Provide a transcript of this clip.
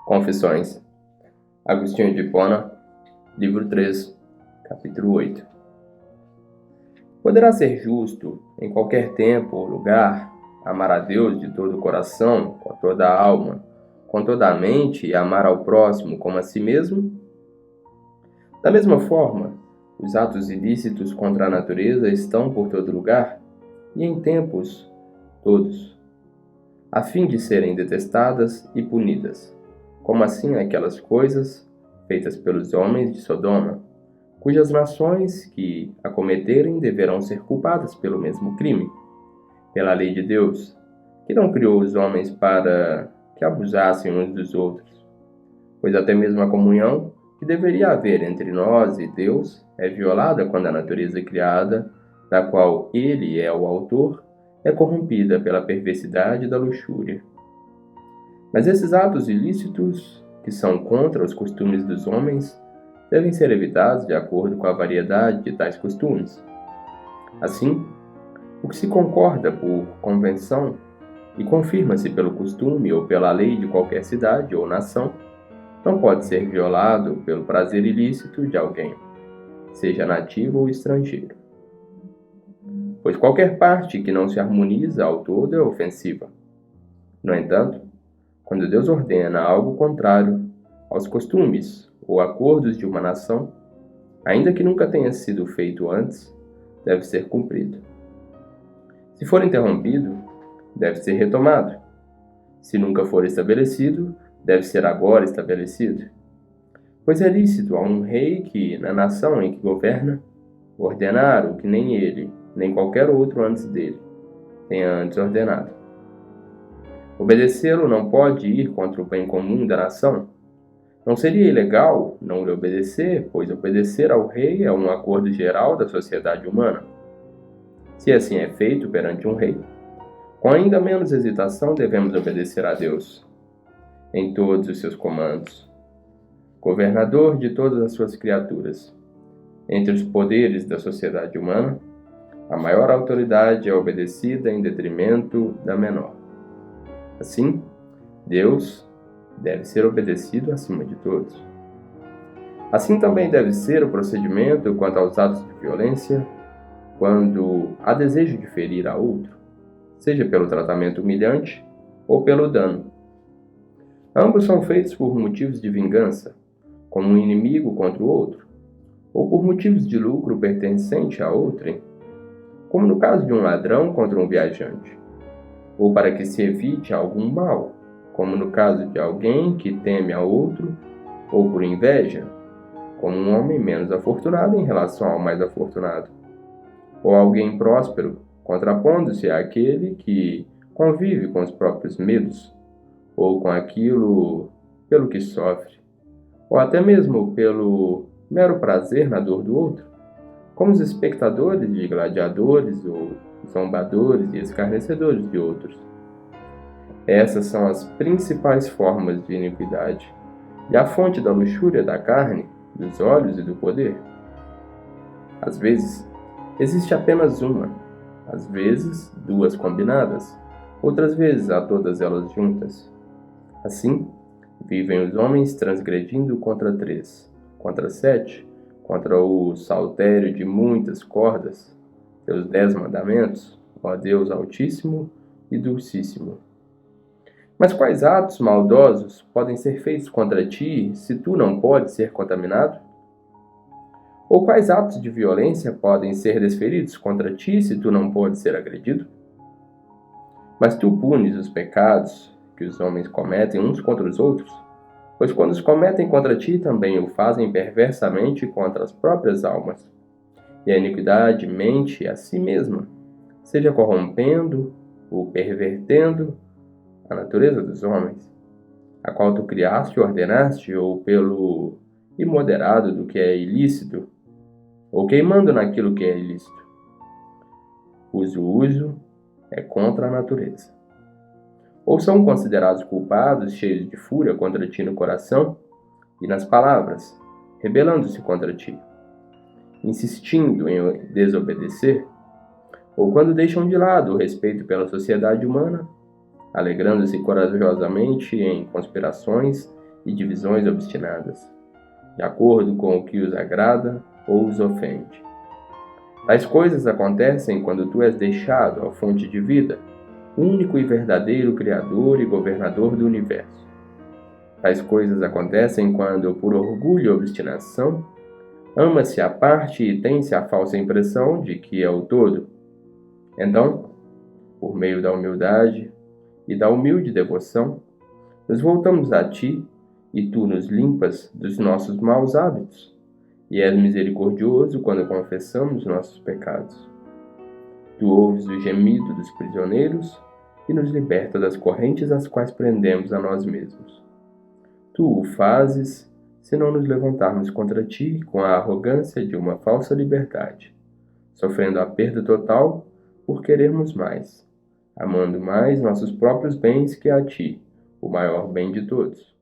Confissões, Agostinho de Hipona, livro 3, capítulo 8. Poderá ser justo, em qualquer tempo ou lugar, amar a Deus de todo o coração, com toda a alma, com toda a mente e amar ao próximo como a si mesmo? Da mesma forma, os atos ilícitos contra a natureza estão por todo lugar e em tempos todos, a fim de serem detestadas e punidas, como assim aquelas coisas feitas pelos homens de Sodoma, cujas nações que a cometerem deverão ser culpadas pelo mesmo crime, pela lei de Deus, que não criou os homens para que abusassem uns dos outros, pois até mesmo a comunhão que deveria haver entre nós e Deus é violada quando a natureza criada, da qual Ele é o autor, é corrompida pela perversidade da luxúria. Mas esses atos ilícitos, que são contra os costumes dos homens, devem ser evitados de acordo com a variedade de tais costumes. Assim, o que se concorda por convenção e confirma-se pelo costume ou pela lei de qualquer cidade ou nação, não pode ser violado pelo prazer ilícito de alguém, seja nativo ou estrangeiro. Pois qualquer parte que não se harmoniza ao todo é ofensiva. No entanto, quando Deus ordena algo contrário aos costumes ou acordos de uma nação, ainda que nunca tenha sido feito antes, deve ser cumprido. Se for interrompido, deve ser retomado. Se nunca for estabelecido, deve ser agora estabelecido. Pois é lícito a um rei que, na nação em que governa, ordenar o que nem ele, nem qualquer outro antes dele, tenha antes ordenado. Obedecê-lo não pode ir contra o bem comum da nação. Não seria ilegal não lhe obedecer, pois obedecer ao rei é um acordo geral da sociedade humana. Se assim é feito perante um rei, com ainda menos hesitação devemos obedecer a Deus em todos os seus comandos, governador de todas as suas criaturas. Entre os poderes da sociedade humana, a maior autoridade é obedecida em detrimento da menor. Assim, Deus deve ser obedecido acima de todos. Assim também deve ser o procedimento quanto aos atos de violência, quando há desejo de ferir a outro, seja pelo tratamento humilhante ou pelo dano. Ambos são feitos por motivos de vingança, como um inimigo contra o outro, ou por motivos de lucro pertencente a outrem, como no caso de um ladrão contra um viajante, ou para que se evite algum mal, como no caso de alguém que teme a outro, ou por inveja, como um homem menos afortunado em relação ao mais afortunado, ou alguém próspero, contrapondo-se àquele que convive com os próprios medos, ou com aquilo pelo que sofre, ou até mesmo pelo mero prazer na dor do outro, como os espectadores de gladiadores ou zombadores e escarnecedores de outros. Essas são as principais formas de iniquidade, e a fonte da luxúria da carne, dos olhos e do poder. Às vezes, existe apenas uma, às vezes, duas combinadas, outras vezes há todas elas juntas. Assim, vivem os homens transgredindo contra 3, contra 7, contra o saltério de muitas cordas, teus 10 mandamentos, ó Deus Altíssimo e Dulcíssimo. Mas quais atos maldosos podem ser feitos contra ti se tu não podes ser contaminado? Ou quais atos de violência podem ser desferidos contra ti se tu não podes ser agredido? Mas tu punes os pecados que os homens cometem uns contra os outros, pois quando os cometem contra ti também o fazem perversamente contra as próprias almas. E a iniquidade mente a si mesma, seja corrompendo ou pervertendo a natureza dos homens, a qual tu criaste e ordenaste, ou pelo imoderado do que é ilícito, ou queimando naquilo que é ilícito. Cujo uso é contra a natureza. Ou são considerados culpados, cheios de fúria contra ti no coração e nas palavras, rebelando-se contra ti, insistindo em desobedecer, ou quando deixam de lado o respeito pela sociedade humana, alegrando-se corajosamente em conspirações e divisões obstinadas, de acordo com o que os agrada ou os ofende. Tais coisas acontecem quando tu és deixado à fonte de vida, único e verdadeiro Criador e Governador do universo. Tais coisas acontecem quando, por orgulho e obstinação, ama-se a parte e tem-se a falsa impressão de que é o todo. Então, por meio da humildade e da humilde devoção, nos voltamos a ti e tu nos limpas dos nossos maus hábitos, e és misericordioso quando confessamos nossos pecados. Tu ouves o gemido dos prisioneiros e nos liberta das correntes às quais prendemos a nós mesmos. Tu o fazes se não nos levantarmos contra ti com a arrogância de uma falsa liberdade, sofrendo a perda total por querermos mais, amando mais nossos próprios bens que a ti, o maior bem de todos.